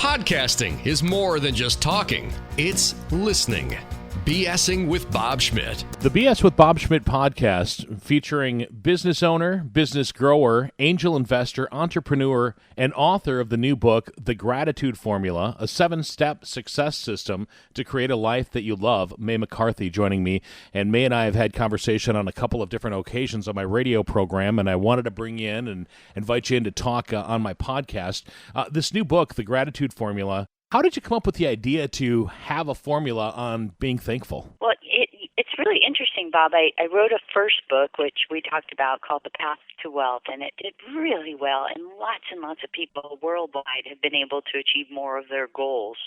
Podcasting is more than just talking. It's listening. BSing with Bob Schmidt. The BS with Bob Schmidt podcast featuring business owner, business grower, angel investor, entrepreneur, and author of the new book, The Gratitude Formula, a 7-step success system to create a life that you love. May McCarthy joining me. And May and I have had conversation on a couple of different occasions on my radio program, and I wanted to bring you in and invite you in to talk on my podcast. This new book, The Gratitude Formula, how did you come up with the idea to have a formula on being thankful? Well, it's really interesting, Bob. I wrote a first book, which we talked about, called The Path to Wealth, and it did really well, and lots of people worldwide have been able to achieve more of their goals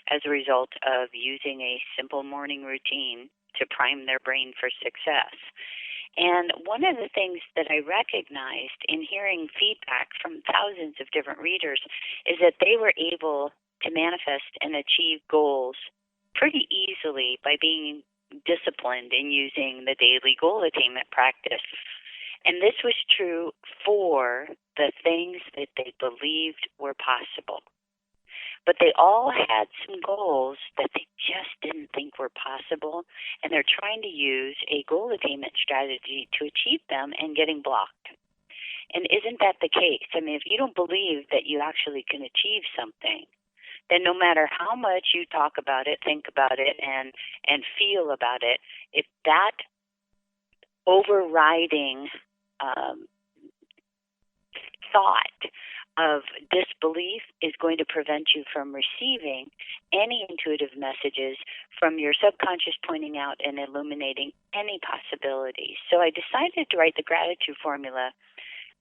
as a result of using a simple morning routine to prime their brain for success. And one of the things that I recognized in hearing feedback from thousands of different readers is that they were able to manifest and achieve goals pretty easily by being disciplined in using the daily goal attainment practice. And this was true for the things that they believed were possible. But they all had some goals that they just didn't think were possible, and they're trying to use a goal attainment strategy to achieve them and getting blocked. And isn't that the case? I mean, if you don't believe that you actually can achieve something, then no matter how much you talk about it, think about it, and feel about it, if that overriding thought of disbelief is going to prevent you from receiving any intuitive messages from your subconscious pointing out and illuminating any possibilities. So I decided to write the gratitude formula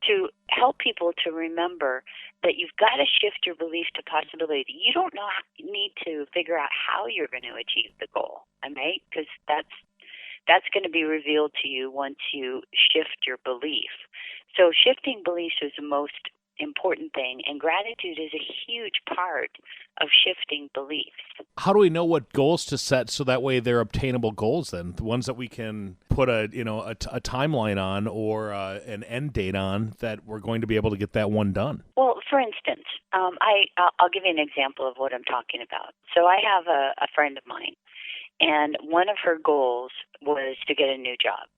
to help people to remember that you've got to shift your belief to possibility. You don't need to figure out how you're going to achieve the goal, right? Because that's going to be revealed to you once you shift your belief. So shifting beliefs is the most important thing, and gratitude is a huge part of shifting beliefs. How do we know what goals to set so that way they're obtainable goals then? The ones that we can put a timeline on or an end date on that we're going to be able to get that one done? Well, for instance, I'll give you an example of what I'm talking about. So I have a friend of mine, and one of her goals was to get a new job.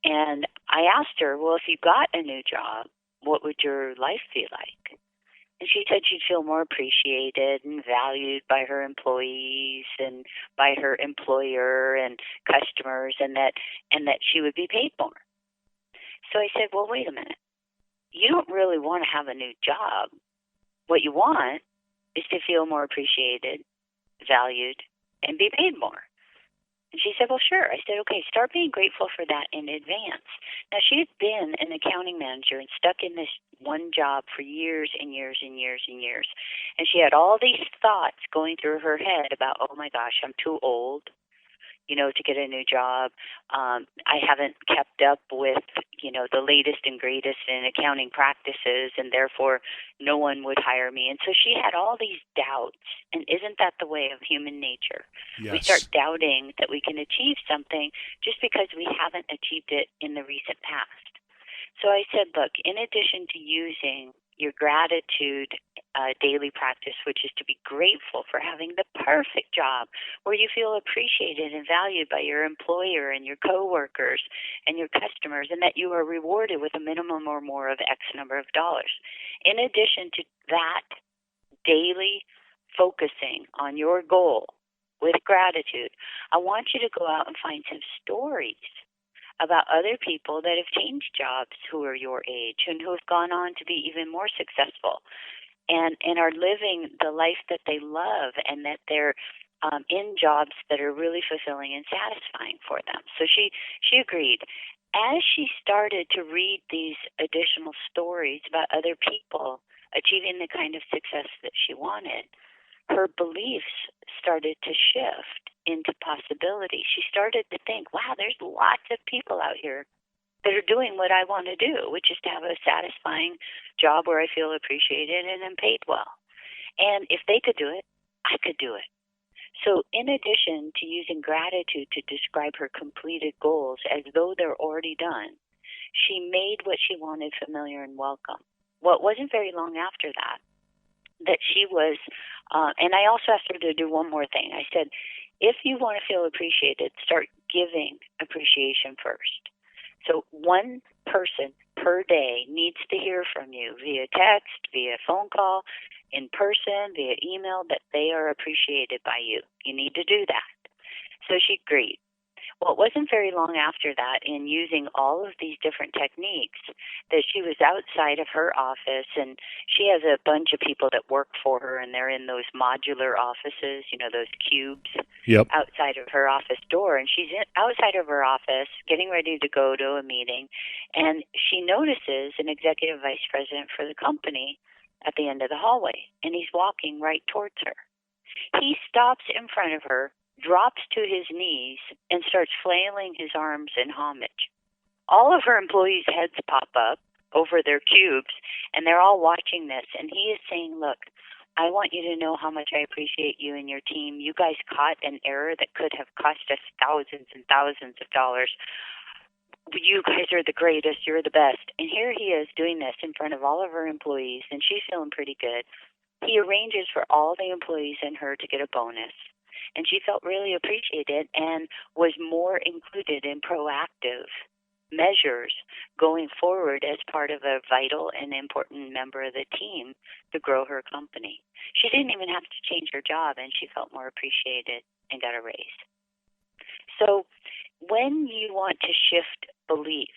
And I asked her, well, if you got a new job, what would your life be like? And she said she'd feel more appreciated and valued by her employees and by her employer and customers, and that she would be paid more. So I said, well, wait a minute. You don't really want to have a new job. What you want is to feel more appreciated, valued, and be paid more. And she said, well, sure. I said, okay, start being grateful for that in advance. Now, she had been an accounting manager and stuck in this one job for years and years and years and years. And she had all these thoughts going through her head about, oh, my gosh, I'm too old, to get a new job. I haven't kept up with, the latest and greatest in accounting practices, and therefore no one would hire me. And so she had all these doubts. And isn't that the way of human nature? Yes. We start doubting that we can achieve something just because we haven't achieved it in the recent past. So I said, look, in addition to using your gratitude daily practice, which is to be grateful for having the perfect job where you feel appreciated and valued by your employer and your coworkers and your customers, and that you are rewarded with a minimum or more of X number of dollars. In addition to that daily focusing on your goal with gratitude, I want you to go out and find some stories about other people that have changed jobs who are your age and who have gone on to be even more successful and are living the life that they love, and that they're in jobs that are really fulfilling and satisfying for them. So she agreed. As she started to read these additional stories about other people achieving the kind of success that she wanted, her beliefs started to shift into possibility. She started to think, wow, there's lots of people out here that are doing what I want to do, which is to have a satisfying job where I feel appreciated and am paid well. And if they could do it, I could do it. So in addition to using gratitude to describe her completed goals as though they're already done, she made what she wanted familiar and welcome. Well, it wasn't very long after that that she was, and I also asked her to do one more thing. I said, if you want to feel appreciated, start giving appreciation first. So one person per day needs to hear from you via text, via phone call, in person, via email, that they are appreciated by you. You need to do that. So she agreed. Well, it wasn't very long after that, in using all of these different techniques, that she was outside of her office, and she has a bunch of people that work for her, and they're in those modular offices, those cubes outside of her office door. And she's outside of her office getting ready to go to a meeting, and she notices an executive vice president for the company at the end of the hallway, and he's walking right towards her. He stops in front of her, drops to his knees, and starts flailing his arms in homage. All of her employees' heads pop up over their cubes, and they're all watching this, and he is saying, look, I want you to know how much I appreciate you and your team. You guys caught an error that could have cost us thousands and thousands of dollars. You guys are the greatest. You're the best. And here he is doing this in front of all of her employees, and she's feeling pretty good. He arranges for all the employees and her to get a bonus. And she felt really appreciated and was more included in proactive measures going forward as part of a vital and important member of the team to grow her company. She didn't even have to change her job, and she felt more appreciated and got a raise. So when you want to shift beliefs,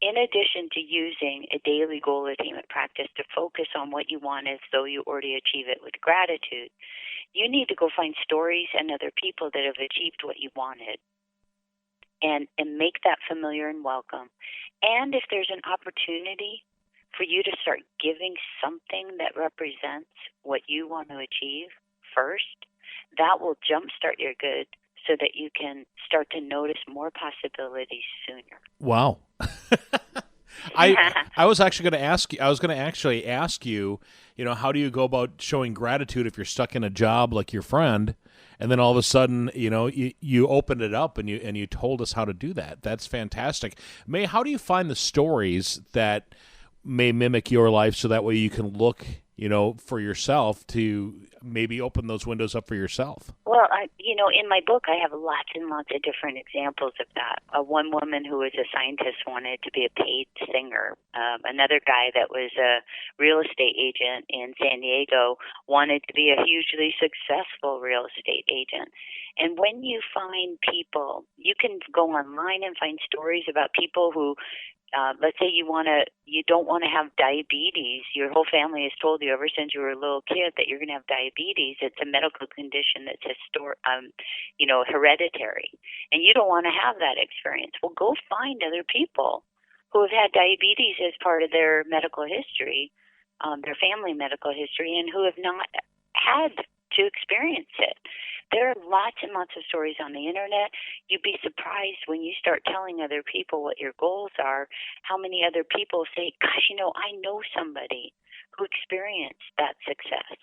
in addition to using a daily goal attainment practice to focus on what you want as though you already achieve it with gratitude, you need to go find stories and other people that have achieved what you wanted and make that familiar and welcome. And if there's an opportunity for you to start giving something that represents what you want to achieve first, that will jumpstart your good so that you can start to notice more possibilities sooner. Wow. I was actually going to ask you. I was going to actually ask you. How do you go about showing gratitude if you're stuck in a job like your friend, and then all of a sudden, you opened it up and you told us how to do that. That's fantastic. May, how do you find the stories that may mimic your life so that way you can look, for yourself to maybe open those windows up for yourself? Well, in my book, I have lots and lots of different examples of that. One woman who was a scientist wanted to be a paid singer. Another guy that was a real estate agent in San Diego wanted to be a hugely successful real estate agent. And when you find people, you can go online and find stories about people who, let's say you don't want to have diabetes. Your whole family has told you ever since you were a little kid that you're going to have diabetes. It's a medical condition that's hereditary, and you don't want to have that experience. Well, go find other people who have had diabetes as part of their medical history, their family medical history, and who have not had to experience it. There are lots and lots of stories on the internet. You'd be surprised when you start telling other people what your goals are, how many other people say, gosh, I know somebody who experienced that success.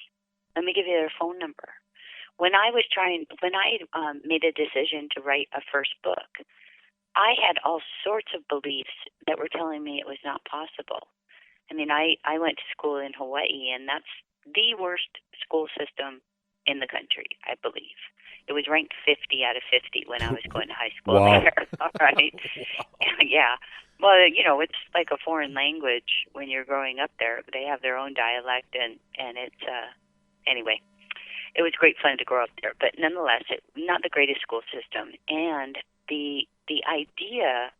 Let me give you their phone number. When I made a decision to write a first book, I had all sorts of beliefs that were telling me it was not possible. I mean, I went to school in Hawaii, and that's the worst school system in the country, I believe. It was ranked 50 out of 50 when I was going to high school there. All right. Yeah. Well, it's like a foreign language when you're growing up there. They have their own dialect, and it's, anyway, it was great fun to grow up there. But nonetheless, not the greatest school system. And the idea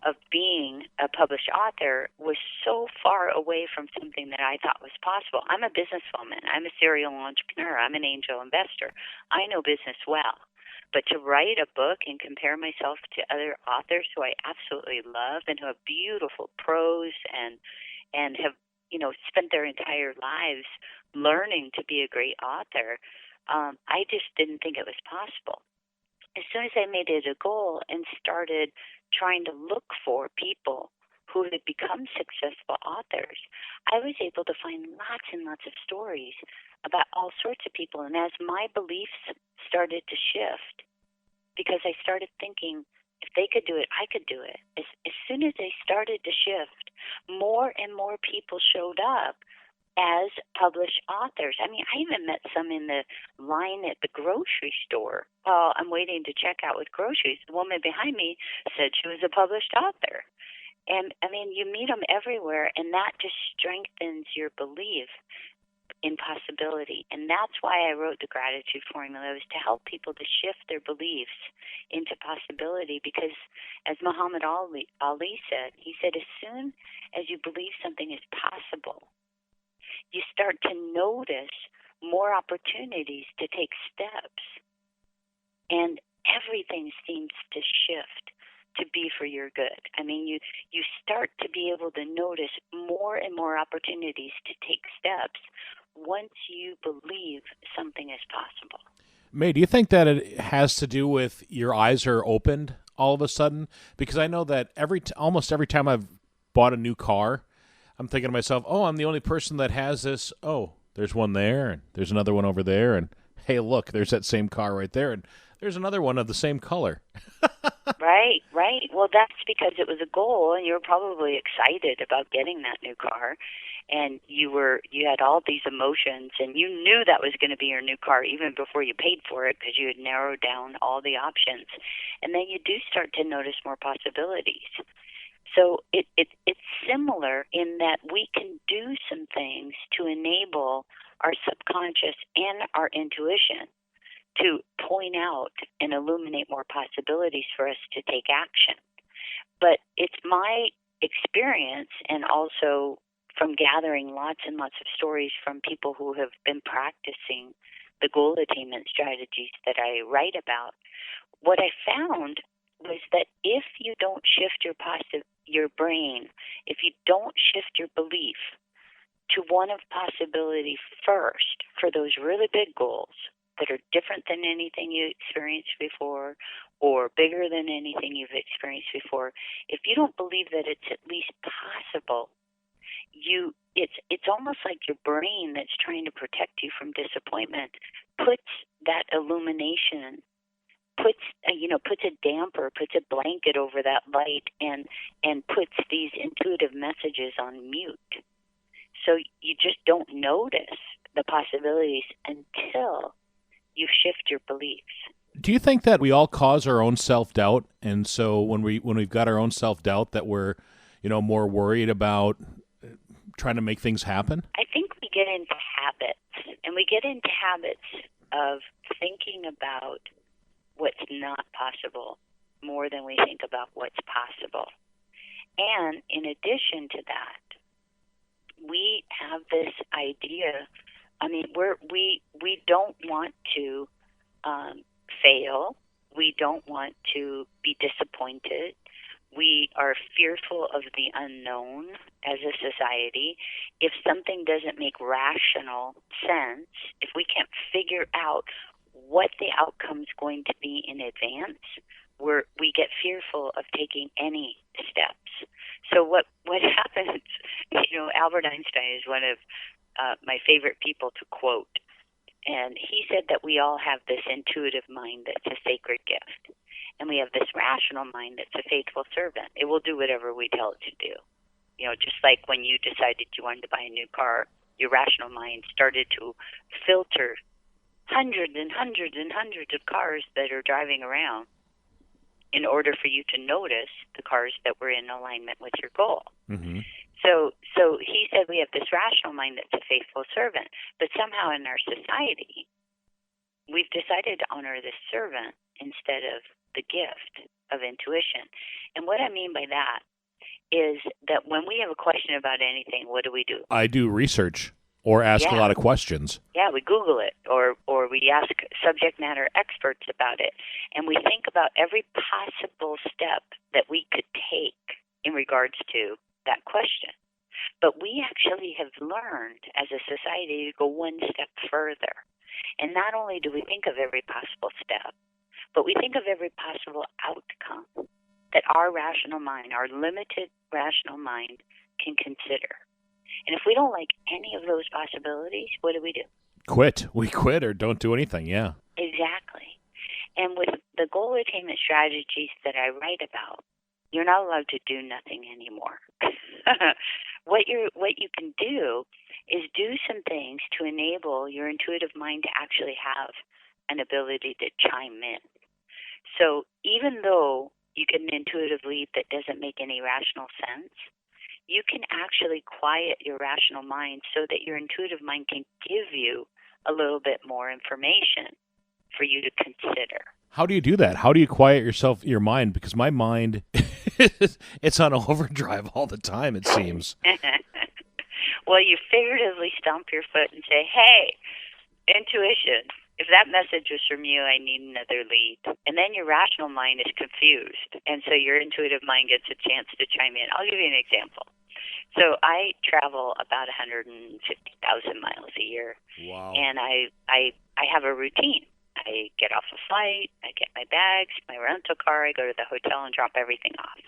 of being a published author was so far away from something that I thought was possible. I'm a businesswoman. I'm a serial entrepreneur. I'm an angel investor. I know business well. But to write a book and compare myself to other authors who I absolutely love and who have beautiful prose and have, spent their entire lives learning to be a great author, I just didn't think it was possible. As soon as I made it a goal and started trying to look for people who had become successful authors, I was able to find lots and lots of stories about all sorts of people. And as my beliefs started to shift, because I started thinking, if they could do it, I could do it. As soon as they started to shift, more and more people showed up as published authors. I mean, I even met some in the line at the grocery store. Well, I'm waiting to check out with groceries. The woman behind me said she was a published author. And, I mean, you meet them everywhere, and that just strengthens your belief in possibility. And that's why I wrote the gratitude formula, was to help people to shift their beliefs into possibility, because as Muhammad Ali said, he said, as soon as you believe something is possible, you start to notice more opportunities to take steps, and everything seems to shift to be for your good. I mean, you start to be able to notice more and more opportunities to take steps once you believe something is possible. May, do you think that it has to do with your eyes are opened all of a sudden? Because I know that almost every time I've bought a new car, I'm thinking to myself, oh, I'm the only person that has this. Oh, there's one there, and there's another one over there, and hey, look, there's that same car right there, and there's another one of the same color. Right. Well, that's because it was a goal, and you were probably excited about getting that new car, and you had all these emotions, and you knew that was going to be your new car even before you paid for it, because you had narrowed down all the options. And then you do start to notice more possibilities. So it's similar in that we can do some things to enable our subconscious and our intuition to point out and illuminate more possibilities for us to take action. But it's my experience, and also from gathering lots and lots of stories from people who have been practicing the goal attainment strategies that I write about, what I found was that if you don't shift your brain, if you don't shift your belief to one of possibility first for those really big goals that are different than anything you experienced before or bigger than anything you've experienced before, if you don't believe that it's at least possible, it's almost like your brain that's trying to protect you from disappointment puts that illumination, puts a damper, puts a blanket over that light, and puts these intuitive messages on mute. So you just don't notice the possibilities until you shift your beliefs. Do you think that we all cause our own self-doubt, and so when we've got our own self-doubt that we're, more worried about trying to make things happen? I think we get into habits, and we get into habits of thinking about what's not possible more than we think about what's possible. And in addition to that, we have this idea, I mean, we don't want to fail. We don't want to be disappointed. We are fearful of the unknown as a society. If something doesn't make rational sense, if we can't figure out what the outcome's going to be in advance, we get fearful of taking any steps. So what happens, Albert Einstein is one of my favorite people to quote. And he said that we all have this intuitive mind that's a sacred gift. And we have this rational mind that's a faithful servant. It will do whatever we tell it to do. Just like when you decided you wanted to buy a new car, your rational mind started to filter hundreds and hundreds and hundreds of cars that are driving around in order for you to notice the cars that were in alignment with your goal. Mm-hmm. So he said we have this rational mind that's a faithful servant, but somehow in our society, we've decided to honor this servant instead of the gift of intuition. And what I mean by that is that when we have a question about anything, what do? I do research or ask a lot of questions. Yeah, we Google it or we ask subject matter experts about it. And we think about every possible step that we could take in regards to that question. But we actually have learned as a society to go one step further. And not only do we think of every possible step, but we think of every possible outcome that our rational mind, our limited rational mind, can consider. And if we don't like any of those possibilities, what do? Quit. We quit or don't do anything, yeah. Exactly. And with the goal attainment strategies that I write about, you're not allowed to do nothing anymore. What you can do is do some things to enable your intuitive mind to actually have an ability to chime in. So even though you get an intuitive lead that doesn't make any rational sense, you can actually quiet your rational mind so that your intuitive mind can give you a little bit more information for you to consider. How do you do that? How do you quiet your mind? Because my mind, it's on overdrive all the time, it seems. Well, you figuratively stomp your foot and say, hey, intuition, if that message was from you, I need another lead. And then your rational mind is confused, and so your intuitive mind gets a chance to chime in. I'll give you an example. So I travel about 150,000 miles a year. Wow. And I have a routine. I get off a flight, I get my bags, my rental car, I go to the hotel and drop everything off.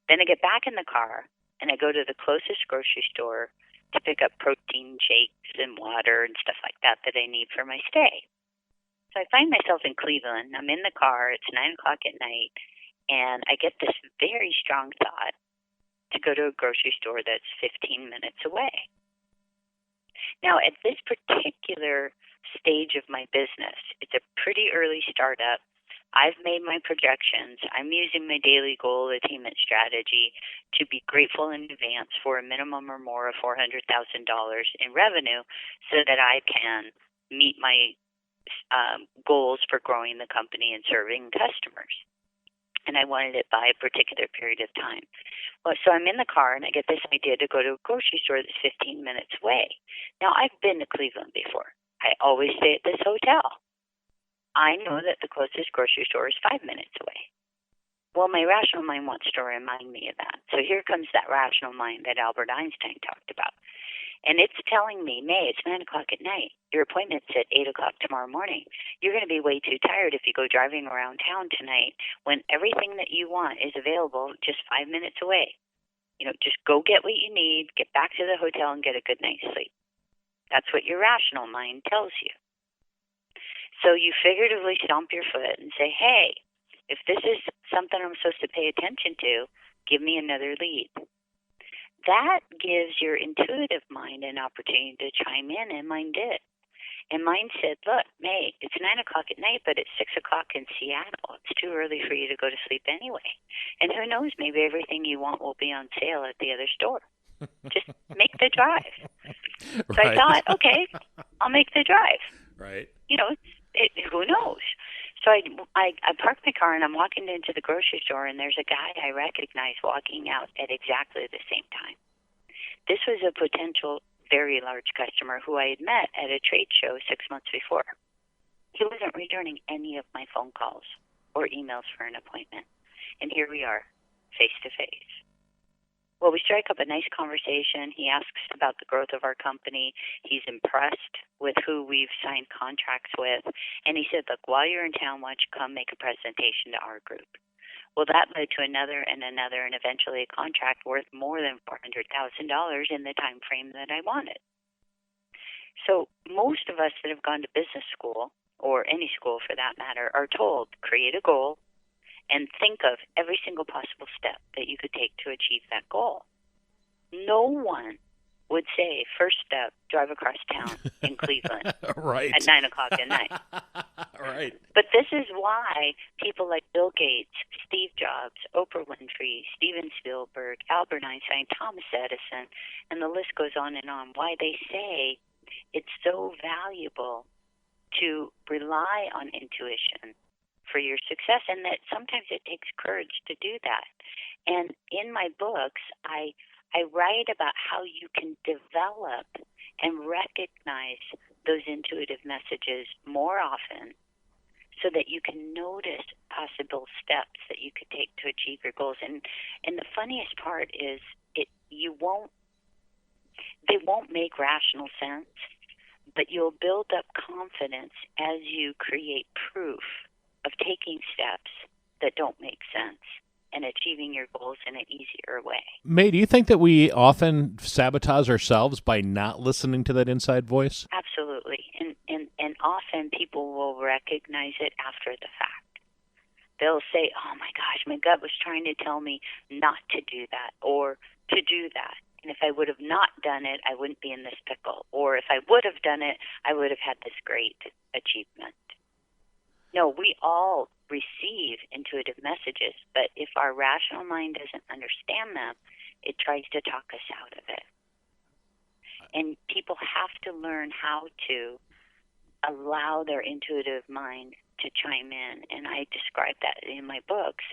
Then I get back in the car and I go to the closest grocery store to pick up protein shakes and water and stuff like that I need for my stay. So I find myself in Cleveland. I'm in the car. It's 9 o'clock at night, and I get this very strong thought to go to a grocery store that's 15 minutes away. Now, at this particular stage of my business, it's a pretty early startup. I've made my projections. I'm using my daily goal attainment strategy to be grateful in advance for a minimum or more of $400,000 in revenue so that I can meet my goals for growing the company and serving customers. And I wanted it by a particular period of time. Well, so I'm in the car and I get this idea to go to a grocery store that's 15 minutes away. Now, I've been to Cleveland before. I always stay at this hotel. I know that the closest grocery store is 5 minutes away. Well, my rational mind wants to remind me of that. So here comes that rational mind that Albert Einstein talked about. And it's telling me, May, it's 9 o'clock at night. Your appointment's at 8 o'clock tomorrow morning. You're going to be way too tired if you go driving around town tonight when everything that you want is available just 5 minutes away. Just go get what you need, get back to the hotel, and get a good night's sleep. That's what your rational mind tells you. So you figuratively stomp your foot and say, hey, if this is something I'm supposed to pay attention to, give me another lead. That gives your intuitive mind an opportunity to chime in, and mine did. And mine said, look, May, it's 9 o'clock at night, but it's 6 o'clock in Seattle. It's too early for you to go to sleep anyway. And who knows, maybe everything you want will be on sale at the other store. Just make the drive. So I thought, okay, I'll make the drive. Right. Who knows? So I parked my car and I'm walking into the grocery store, and there's a guy I recognize walking out at exactly the same time. This was a potential very large customer who I had met at a trade show 6 months before. He wasn't returning any of my phone calls or emails for an appointment. And here we are, face to face. Well, we strike up a nice conversation. He asks about the growth of our company. He's impressed with who we've signed contracts with. And he said, look, while you're in town, why don't you come make a presentation to our group? Well, that led to another and another, and eventually a contract worth more than $400,000 in the time frame that I wanted. So most of us that have gone to business school, or any school for that matter, are told, create a goal, and think of every single possible step that you could take to achieve that goal. No one would say, first step, drive across town in Cleveland right. at 9 o'clock at night. Right. But this is why people like Bill Gates, Steve Jobs, Oprah Winfrey, Steven Spielberg, Albert Einstein, Thomas Edison, and the list goes on, why they say it's so valuable to rely on intuition for your success, and that sometimes it takes courage to do that. And in my books, I write about how you can develop and recognize those intuitive messages more often so that you can notice possible steps that you could take to achieve your goals. And the funniest part is they won't make rational sense, but you'll build up confidence as you create proof of taking steps that don't make sense and achieving your goals in an easier way. May, do you think that we often sabotage ourselves by not listening to that inside voice? Absolutely. And often people will recognize it after the fact. They'll say, oh my gosh, my gut was trying to tell me not to do that or to do that. And if I would have not done it, I wouldn't be in this pickle. Or if I would have done it, I would have had this great achievement. No, we all receive intuitive messages, but if our rational mind doesn't understand them, it tries to talk us out of it. And people have to learn how to allow their intuitive mind to chime in. And I describe that in my books,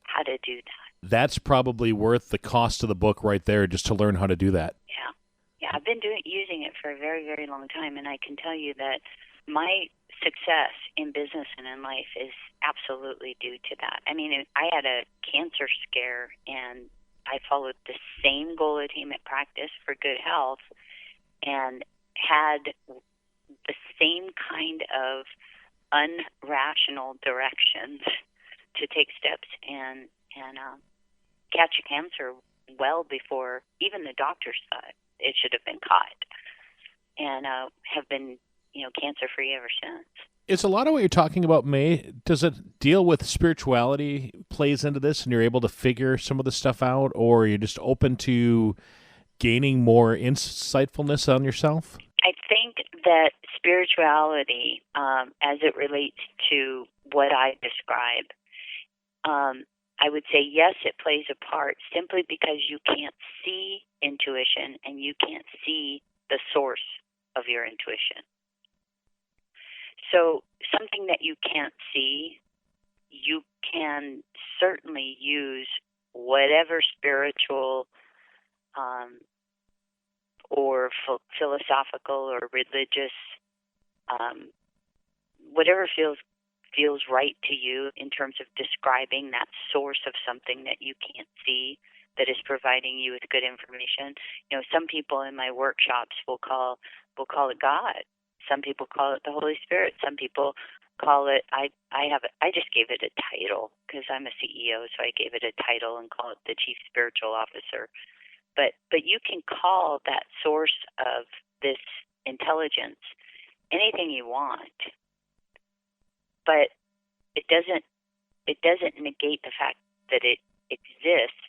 how to do that. That's probably worth the cost of the book right there, just to learn how to do that. Yeah. Yeah, I've been using it for a very, very long time, and I can tell you that my success in business and in life is absolutely due to that. I mean, I had a cancer scare, and I followed the same goal attainment practice for good health and had the same kind of unrational directions to take steps and catch cancer well before even the doctors thought it should have been caught, and have been, cancer-free ever since. Is a lot of what you're talking about, May, does it deal with spirituality plays into this and you're able to figure some of the stuff out, or are you just open to gaining more insightfulness on yourself? I think that spirituality, as it relates to what I describe, I would say yes, it plays a part simply because you can't see intuition and you can't see the source of your intuition. So something that you can't see, you can certainly use whatever spiritual or philosophical or religious, whatever feels right to you in terms of describing that source of something that you can't see that is providing you with good information. Some people in my workshops will call it God. Some people call it the Holy Spirit. Some people call it, I just gave it a title because I'm a CEO, so I gave it a title and call it the Chief Spiritual Officer. But you can call that source of this intelligence anything you want. But it doesn't negate the fact that it exists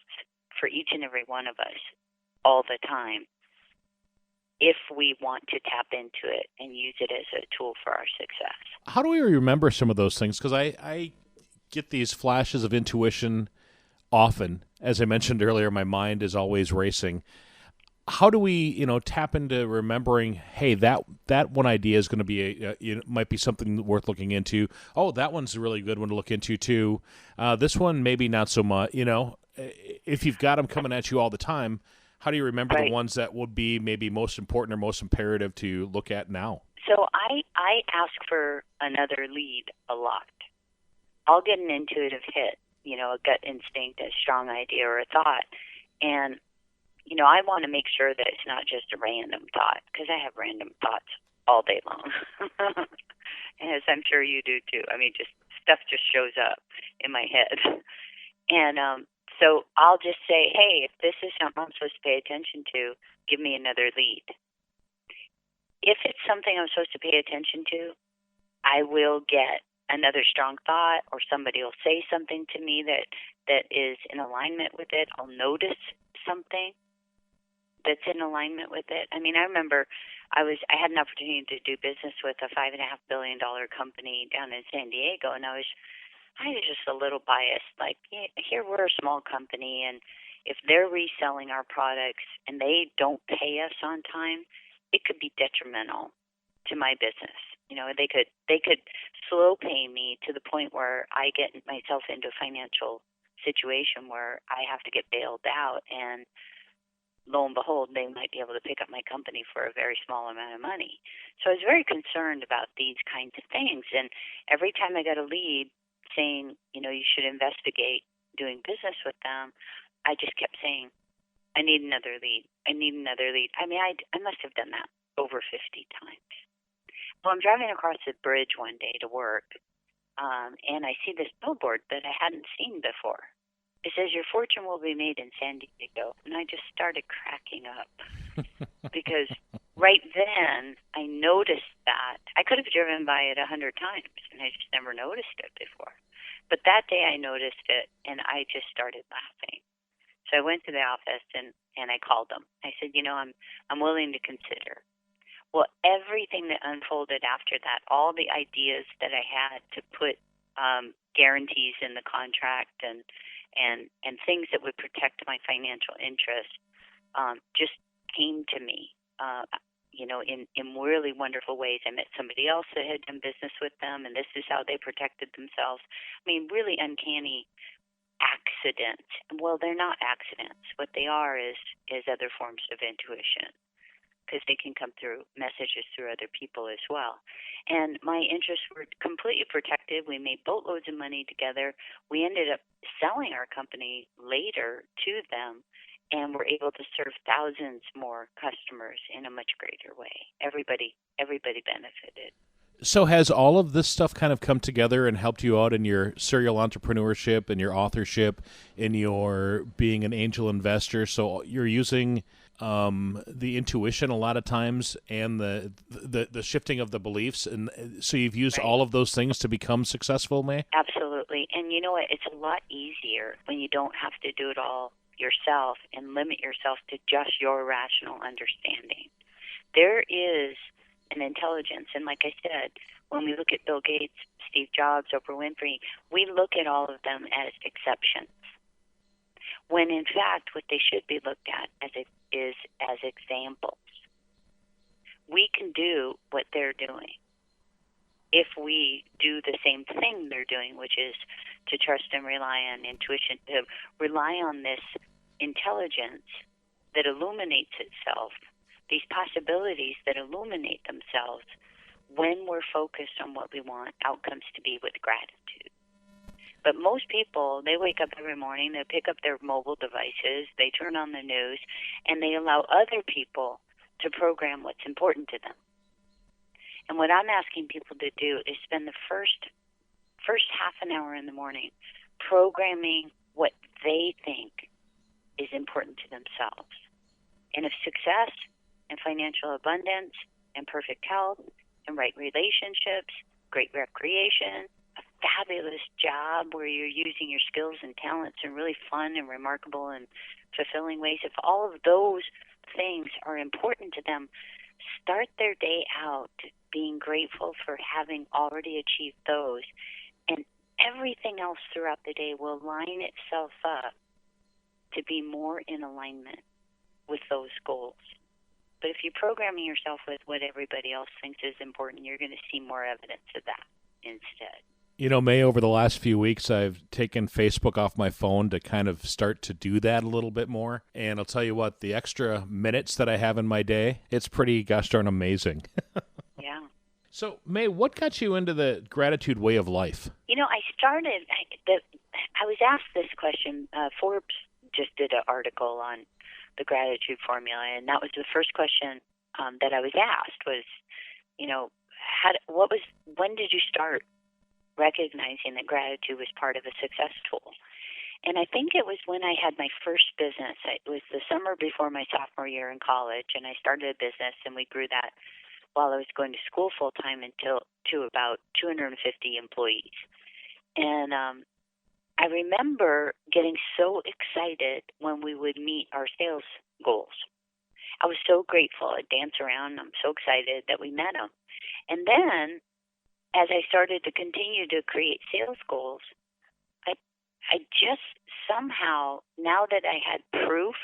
for each and every one of us all the time if we want to tap into it and use it as a tool for our success. How do we remember some of those things? Because I get these flashes of intuition often. As I mentioned earlier, my mind is always racing. How do we, tap into remembering, hey, that one idea is going to be might be something worth looking into. Oh, that one's a really good one to look into too. This one maybe not so much. If you've got them coming at you all the time, how do you remember the ones that would be maybe most important or most imperative to look at now? So I ask for another lead a lot. I'll get an intuitive hit, a gut instinct, a strong idea or a thought, and I want to make sure that it's not just a random thought, because I have random thoughts all day long, as I'm sure you do too. I mean, just stuff just shows up in my head, and so I'll just say, hey, if this is something I'm supposed to pay attention to, give me another lead. If it's something I'm supposed to pay attention to, I will get another strong thought, or somebody will say something to me that is in alignment with it. I'll notice something that's in alignment with it. I mean, I remember I had an opportunity to do business with a $5.5 billion company down in San Diego, and I was just a little biased. Like, here we're a small company, and if they're reselling our products and they don't pay us on time, it could be detrimental to my business. They could slow pay me to the point where I get myself into a financial situation where I have to get bailed out, and lo and behold, they might be able to pick up my company for a very small amount of money. So I was very concerned about these kinds of things. And every time I got a lead saying, you should investigate doing business with them, I just kept saying, I need another lead. I need another lead. I mean, I must have done that over 50 times. Well, I'm driving across the bridge one day to work, and I see this billboard that I hadn't seen before. It says, your fortune will be made in San Diego. And I just started cracking up because right then I noticed that. I could have driven by it 100 times, and I just never noticed it before. But that day I noticed it, and I just started laughing. So I went to the office, and and I called them. I said, I'm willing to consider. Well, everything that unfolded after that, all the ideas that I had to put guarantees in the contract and things that would protect my financial interest just came to me, in really wonderful ways. I met somebody else that had done business with them, and this is how they protected themselves. I mean, really uncanny accidents. Well, they're not accidents. What they are is other forms of intuition, because they can come through messages through other people as well. And my interests were completely protected. We made boatloads of money together. We ended up selling our company later to them, and were able to serve thousands more customers in a much greater way. Everybody benefited. So has all of this stuff kind of come together and helped you out in your serial entrepreneurship and your authorship, in your being an angel investor? So you're using the intuition a lot of times, and the shifting of the beliefs, and so you've used all of those things to become successful, May? Absolutely. And you know what? It's a lot easier when you don't have to do it all yourself and limit yourself to just your rational understanding. There is an intelligence, and like I said, when we look at Bill Gates, Steve Jobs, Oprah Winfrey, we look at all of them as exceptions, when in fact what they should be looked at is as examples. We can do what they're doing if we do the same thing they're doing, which is to trust and rely on intuition, to rely on this intelligence that illuminates itself, these possibilities that illuminate themselves when we're focused on what we want outcomes to be with gratitude. But most people, they wake up every morning, they pick up their mobile devices, they turn on the news, and they allow other people to program what's important to them. And what I'm asking people to do is spend the first half an hour in the morning programming what they think is important to themselves. And if success and financial abundance and perfect health and right relationships, great recreation, a fabulous job where you're using your skills and talents in really fun and remarkable and fulfilling ways, if all of those things are important to them, start their day out being grateful for having already achieved those, and everything else throughout the day will line itself up to be more in alignment with those goals. But if you're programming yourself with what everybody else thinks is important, you're going to see more evidence of that instead. You know, May, over the last few weeks, I've taken Facebook off my phone to kind of start to do that a little bit more. And I'll tell you what, the extra minutes that I have in my day, it's pretty gosh darn amazing. Yeah. So, May, what got you into the gratitude way of life? You know, I was asked this question. Forbes just did an article on the gratitude formula, and that was the first question that I was asked was, when did you start recognizing that gratitude was part of a success tool? And I think it was when I had my first business. It was the summer before my sophomore year in college, and I started a business, and we grew that while I was going to school full time to about 250 employees. And I remember getting so excited when we would meet our sales goals. I was so grateful. I'd dance around. I'm so excited that we met them. And then as I started to continue to create sales goals, I just somehow, now that I had proof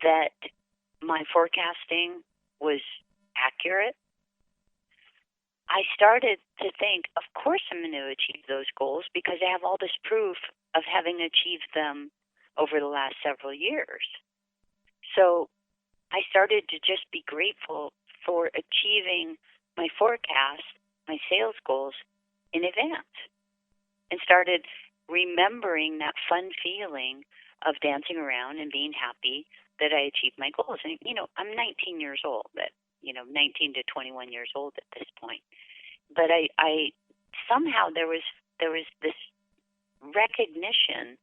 that my forecasting was accurate, I started to think, of course I'm going to achieve those goals because I have all this proof of having achieved them over the last several years. So I started to just be grateful for achieving my forecast, my sales goals in advance, and started remembering that fun feeling of dancing around and being happy that I achieved my goals. And, I'm 19 years old, 19 to 21 years old at this point. But I somehow there was this recognition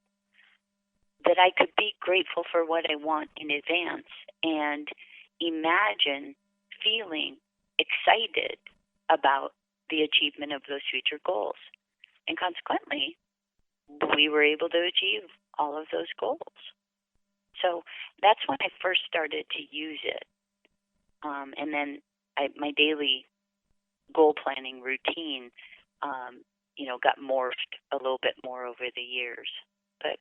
that I could be grateful for what I want in advance and imagine feeling excited about the achievement of those future goals. And consequently, we were able to achieve all of those goals. So that's when I first started to use it. And then my daily goal planning routine, got morphed a little bit more over the years. But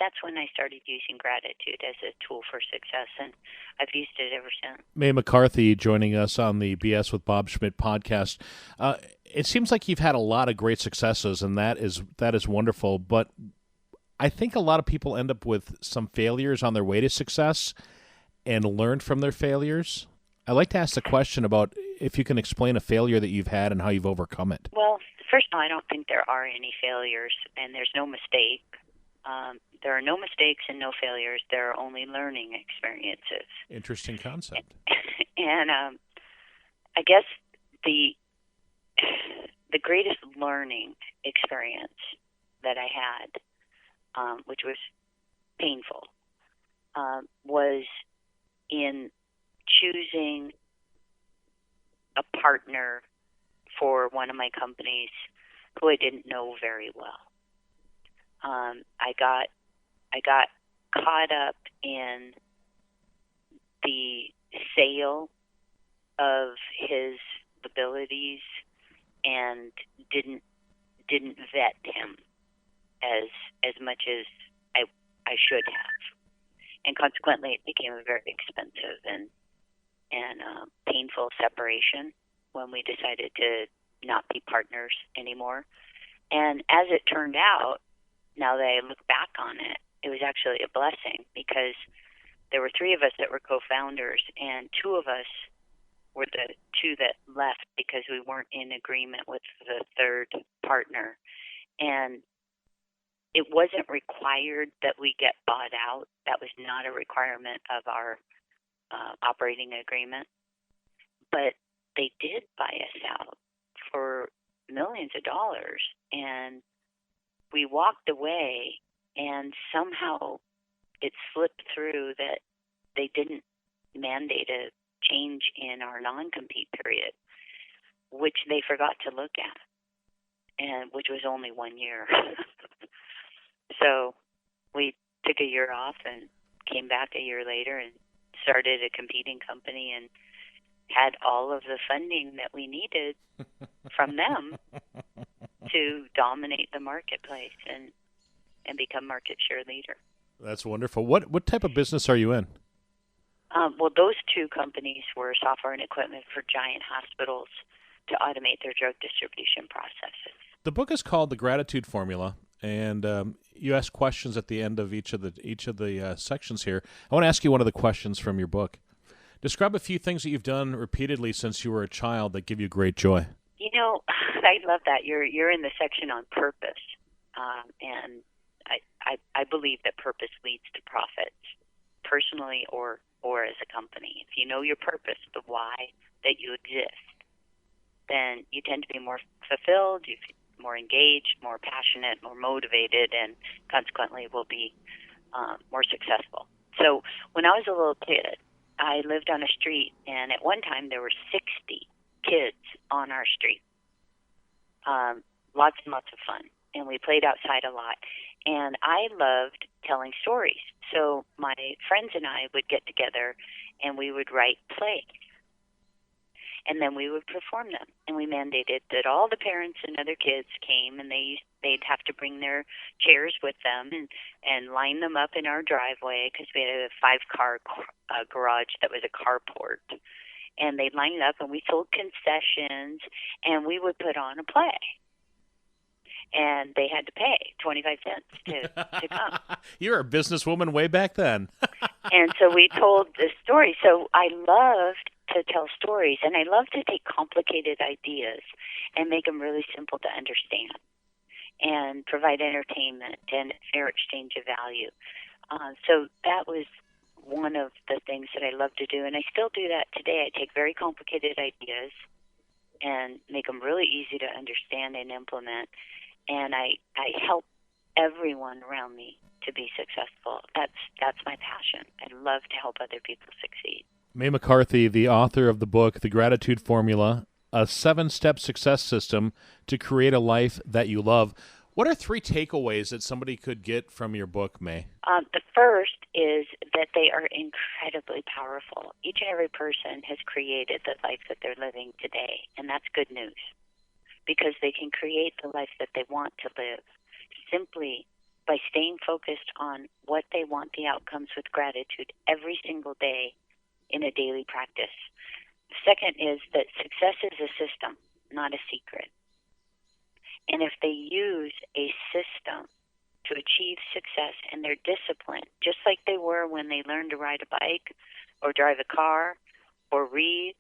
that's when I started using gratitude as a tool for success, and I've used it ever since. May McCarthy joining us on the BS with Bob Schmidt podcast. It seems like you've had a lot of great successes, and that is wonderful. But I think a lot of people end up with some failures on their way to success and learn from their failures. I'd like to ask the question about if you can explain a failure that you've had and how you've overcome it. Well, first of all, I don't think there are any failures, and there's no mistake. There are no mistakes and no failures. There are only learning experiences. Interesting concept. And I guess the greatest learning experience that I had, which was painful, was in choosing a partner for one of my companies who I didn't know very well. I got caught up in the sale of his abilities and didn't vet him as much as I should have, and consequently it became a very expensive and painful separation when we decided to not be partners anymore. And as it turned out, now that I look back on it, it was actually a blessing, because there were three of us that were co-founders, and two of us were the two that left because we weren't in agreement with the third partner. And it wasn't required that we get bought out. That was not a requirement of our operating agreement. But they did buy us out for millions of dollars, and we walked away, and somehow it slipped through that they didn't mandate a change in our non-compete period, which they forgot to look at, and which was only 1 year. So we took a year off and came back a year later and started a competing company and had all of the funding that we needed from them to dominate the marketplace and become market share leader. That's wonderful. What type of business are you in? Well, those two companies were software and equipment for giant hospitals to automate their drug distribution processes. The book is called The Gratitude Formula, and you ask questions at the end of each of the sections here. I want to ask you one of the questions from your book. Describe a few things that you've done repeatedly since you were a child that give you great joy. I love that. You're in the section on purpose, and I believe that purpose leads to profits, personally or as a company. If you know your purpose, the why that you exist, then you tend to be more fulfilled, you feel more engaged, more passionate, more motivated, and consequently will be more successful. So when I was a little kid, I lived on a street, and at one time there were 60 kids on our street. Lots and lots of fun, and we played outside a lot. And I loved telling stories. So my friends and I would get together, and we would write plays. And then we would perform them. And we mandated that all the parents and other kids came, and they'd have to bring their chairs with them and line them up in our driveway, because we had a 5-car garage that was a carport. And they'd line it up, and we sold concessions, and we would put on a play. And they had to pay 25 cents to come. You were a businesswoman way back then. And so we told the story. So I loved to tell stories, and I love to take complicated ideas and make them really simple to understand and provide entertainment and fair exchange of value. So that was one of the things that I love to do, and I still do that today. I take very complicated ideas and make them really easy to understand and implement, and I help everyone around me to be successful. That's my passion. I love to help other people succeed. May McCarthy, the author of the book, The Gratitude Formula, a 7-step success system to create a life that you love. What are 3 takeaways that somebody could get from your book, May? The first is that they are incredibly powerful. Each and every person has created the life that they're living today, and that's good news, because they can create the life that they want to live simply by staying focused on what they want the outcomes with gratitude every single day in a daily practice. The second is that success is a system, not a secret. And if they use a system to achieve success and they're disciplined, just like they were when they learned to ride a bike or drive a car or read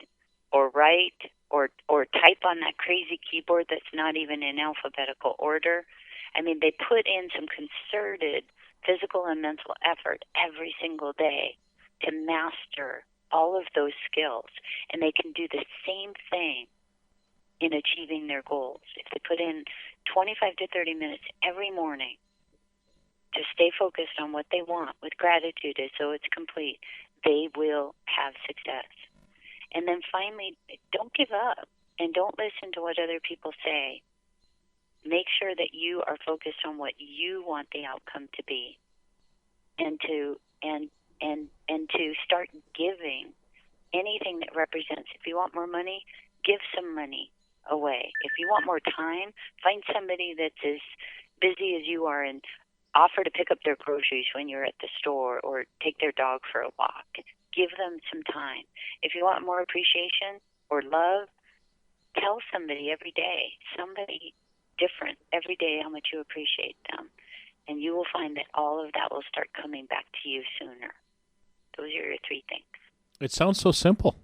or write or type on that crazy keyboard that's not even in alphabetical order, I mean, they put in some concerted physical and mental effort every single day to master all of those skills. And they can do the same thing in achieving their goals. If they put in 25 to 30 minutes every morning to stay focused on what they want with gratitude as though it's complete, they will have success. And then finally, don't give up and don't listen to what other people say. Make sure that you are focused on what you want the outcome to be, and to start giving anything that represents. If you want more money, give some money away. If you want more time, find somebody that's as busy as you are and offer to pick up their groceries when you're at the store or take their dog for a walk. Give them some time. If you want more appreciation or love, tell somebody every day, somebody different every day, how much you appreciate them. And you will find that all of that will start coming back to you sooner. Those are your 3 things. It sounds so simple.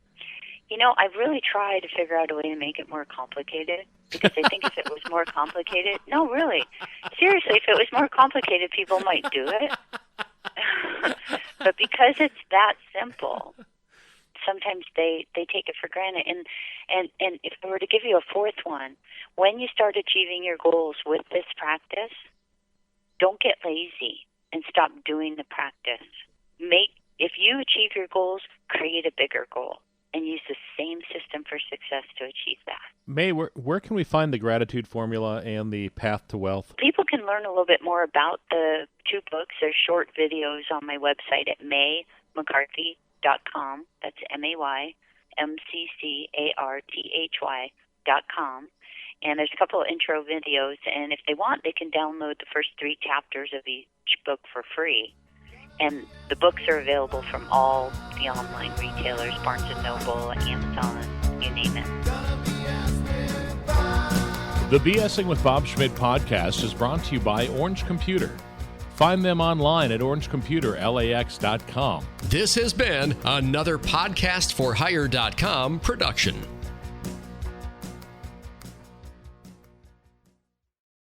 You know, I've really tried to figure out a way to make it more complicated, because I think if it was more complicated, no, really, seriously, if it was more complicated, people might do it. But because it's that simple, sometimes they take it for granted. And if I were to give you a 4th one, when you start achieving your goals with this practice, don't get lazy and stop doing the practice. If you achieve your goals, create a bigger goal and use the same system for success to achieve that. May, where can we find the gratitude formula and the path to wealth? People can learn a little bit more about the 2 books. There's short videos on my website at maymccarthy.com. That's MAYMCCARTHY.com. And there's a couple of intro videos, and if they want, they can download the first 3 chapters of each book for free. And the books are available from all the online retailers, Barnes & Noble, Amazon, you name it. The BSing with Bob Schmidt podcast is brought to you by Orange Computer. Find them online at orangecomputerlax.com. This has been another podcastforhire.com production.